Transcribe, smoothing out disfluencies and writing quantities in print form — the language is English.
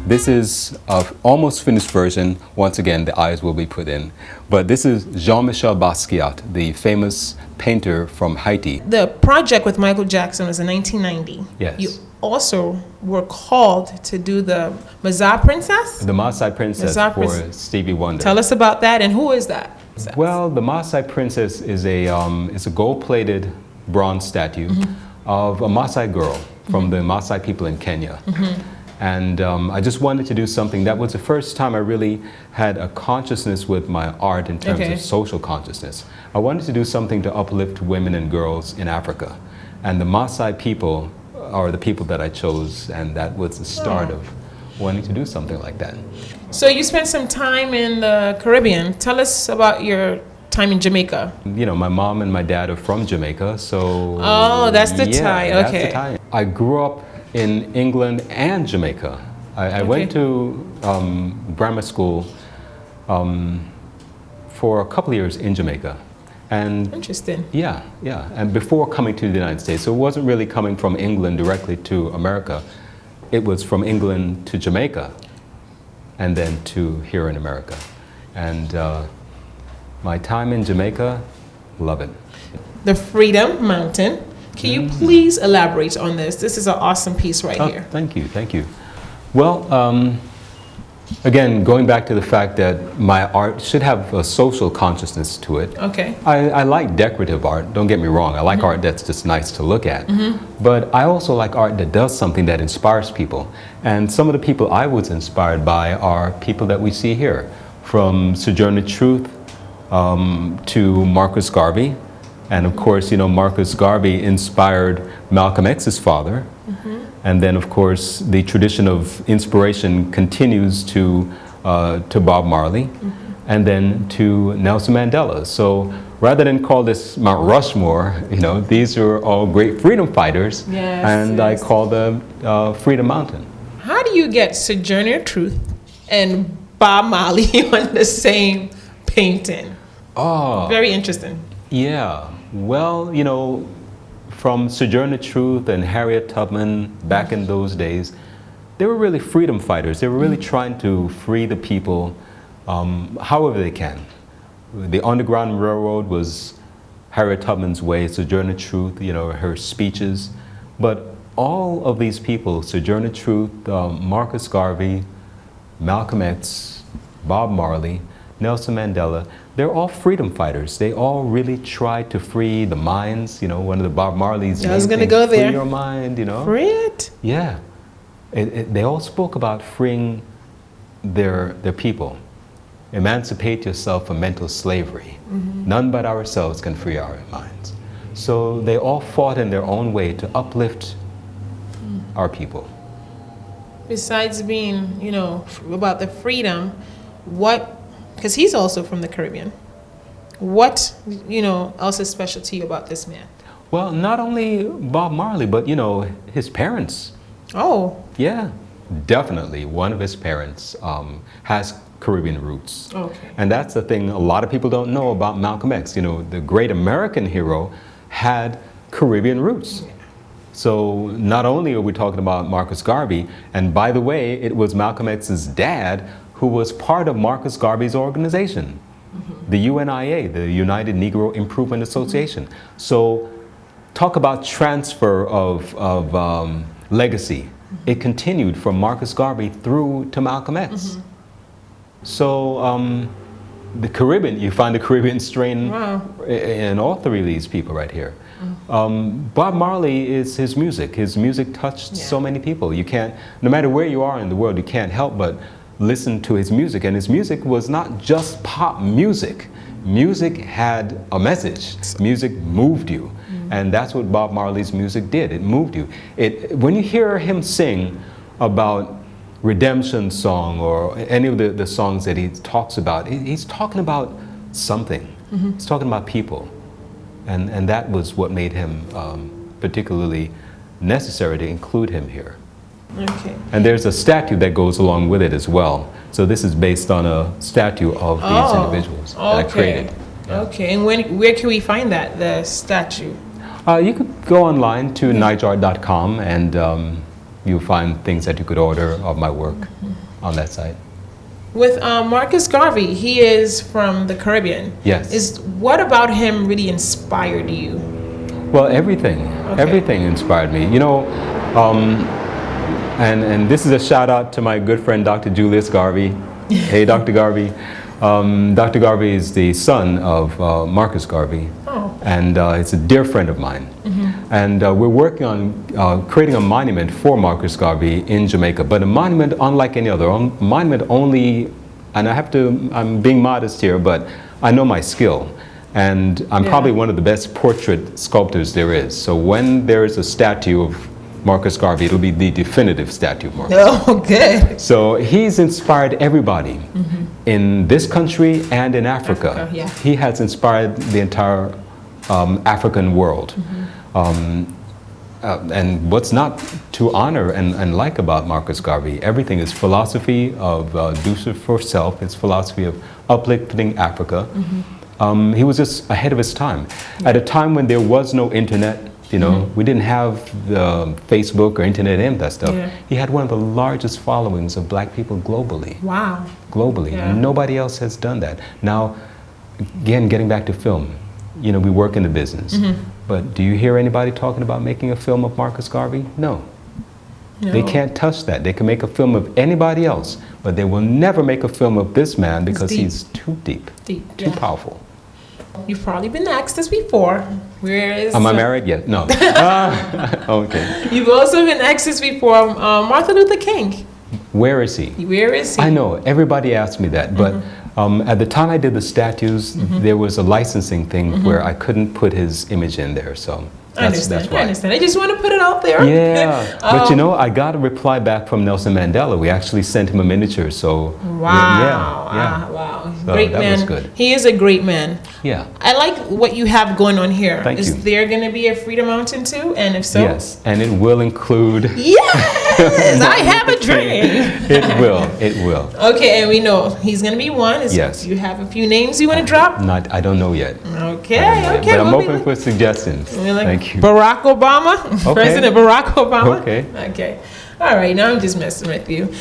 This is an almost finished version. Once again, the eyes will be put in. But this is Jean-Michel Basquiat, the famous painter from Haiti. The project with Michael Jackson was in 1990. Yes. You also were called to do the Maasai Princess? The Maasai Princess Maasai for Princess. Stevie Wonder. Tell us about that, and who is that? Well, the Maasai Princess is a gold-plated bronze statue of a Maasai girl from the Maasai people in Kenya. And I just wanted to do something. That was the first time I really had a consciousness with my art in terms of social consciousness. I wanted to do something to uplift women and girls in Africa. And the Maasai people are the people that I chose, and that was the start of wanting to do something like that. So you spent some time in the Caribbean. Tell us about your time in Jamaica. You know, my mom and my dad are from Jamaica, so... Oh, that's the tie, that's okay. the tie. I grew up in England and Jamaica. I went to grammar school for a couple of years in Jamaica. And interesting. Yeah. And before coming to the United States, so it wasn't really coming from England directly to America. It was from England to Jamaica, and then to here in America. And my time in Jamaica, love it. The Freedom Mountain. Can you please elaborate on this? This is an awesome piece right here. Thank you. Well, again, going back to the fact that my art should have a social consciousness to it. Okay. I like decorative art, don't get me wrong. I like art that's just nice to look at. But I also like art that does something that inspires people. And some of the people I was inspired by are people that we see here, from Sojourner Truth to Marcus Garvey. And of course, you know, Marcus Garvey inspired Malcolm X's father. And then, of course, the tradition of inspiration continues to Bob Marley, and then to Nelson Mandela. So rather than call this Mount Rushmore, you know, these are all great freedom fighters, and I call them Freedom Mountain. How do you get Sojourner Truth and Bob Marley on the same painting? Oh, very interesting. Yeah. Well, you know, from Sojourner Truth and Harriet Tubman back in those days, they were really freedom fighters. They were really trying to free the people however they can. The Underground Railroad was Harriet Tubman's way, Sojourner Truth, you know, her speeches. But all of these people, Sojourner Truth, Marcus Garvey, Malcolm X, Bob Marley, Nelson Mandela, they're all freedom fighters. They all really tried to free the minds. You know, one of the Bob Marley's I was going to go there. Free your mind, you know. Free it? Yeah. They all spoke about freeing their people. Emancipate yourself from mental slavery. None but ourselves can free our minds. So they all fought in their own way to uplift our people. Besides being, you know, about the freedom, because he's also from the Caribbean. What, you know, else is special to you about this man? Well, not only Bob Marley, but, you know, his parents. Oh. Yeah, definitely. One of his parents has Caribbean roots. Okay. And that's the thing a lot of people don't know about Malcolm X. You know, the great American hero had Caribbean roots. Yeah. So not only are we talking about Marcus Garvey, and by the way, it was Malcolm X's dad who was part of Marcus Garvey's organization, the UNIA, the United Negro Improvement Association. So talk about transfer of legacy. It continued from Marcus Garvey through to Malcolm X. So the Caribbean, you find the Caribbean strain in all three of these people right here. Bob Marley is his music. His music touched so many people. You can't, no matter where you are in the world, you can't help but listen to his music. And his music was not just pop music. Music had a message. Music moved you. And that's what Bob Marley's music did. It moved you. When you hear him sing about Redemption Song or any of the songs that he talks about, he's talking about something. He's talking about people. And that was what made him particularly necessary to include him here. Okay. And there's a statue that goes along with it as well. So this is based on a statue of these individuals that I created. Yeah. Okay, and where can we find that, the statue? You could go online to nigart.com and you'll find things that you could order of my work. on that site. With Marcus Garvey, he is from the Caribbean. Yes. What about him really inspired you? Well, everything. Okay. Everything inspired me. You know, and this is a shout out to my good friend Dr. Julius Garvey. Hey, Dr. Garvey. Dr. Garvey is the son of Marcus Garvey. Oh. And it's a dear friend of mine. Mm-hmm. And we're working on creating a monument for Marcus Garvey in Jamaica, but a monument unlike any other. A monument only, and I'm being modest here, but I know my skill. And I'm probably one of the best portrait sculptors there is. So when there is a statue of Marcus Garvey, it'll be the definitive statue of Marcus. Oh, good. So he's inspired everybody in this country and in Africa. Yeah. He has inspired the entire African world. And what's not to honor and like about Marcus Garvey, everything is philosophy of do for self, it's philosophy of uplifting Africa. He was just ahead of his time. At a time when there was no internet, you know, we didn't have the Facebook or internet and that stuff. Yeah. He had one of the largest followings of black people globally. Wow. Globally. Yeah. Nobody else has done that. Now, again, getting back to film, you know, we work in the business. But do you hear anybody talking about making a film of Marcus Garvey? No. They can't touch that. They can make a film of anybody else, but they will never make a film of this man because he's too deep, too powerful. You've probably been asked this before. Where is? Am I married yet? No. Okay. You've also been asked this before. Martin Luther King. Where is he? Where is he? I know. Everybody asked me that, but at the time I did the statues, there was a licensing thing where I couldn't put his image in there, so. I understand. That's why. I understand. I just want to put it out there. Yeah, but you know, I got a reply back from Nelson Mandela. We actually sent him a miniature, so. Wow. Yeah. Wow. So Great that man. was good. He is a great man. Yeah. I like what you have going on here. Thank you. Is there going to be a Freedom Mountain too? And if so? Yes, and it will include. Yes! I have a dream. It will. It will. Okay, and we know he's going to be one. Yes. You have a few names you want to drop? I don't know yet. Okay. But I'm open for suggestions. Thank you. Barack Obama? Okay. President Barack Obama? Okay. Okay. All right, now I'm just messing with you.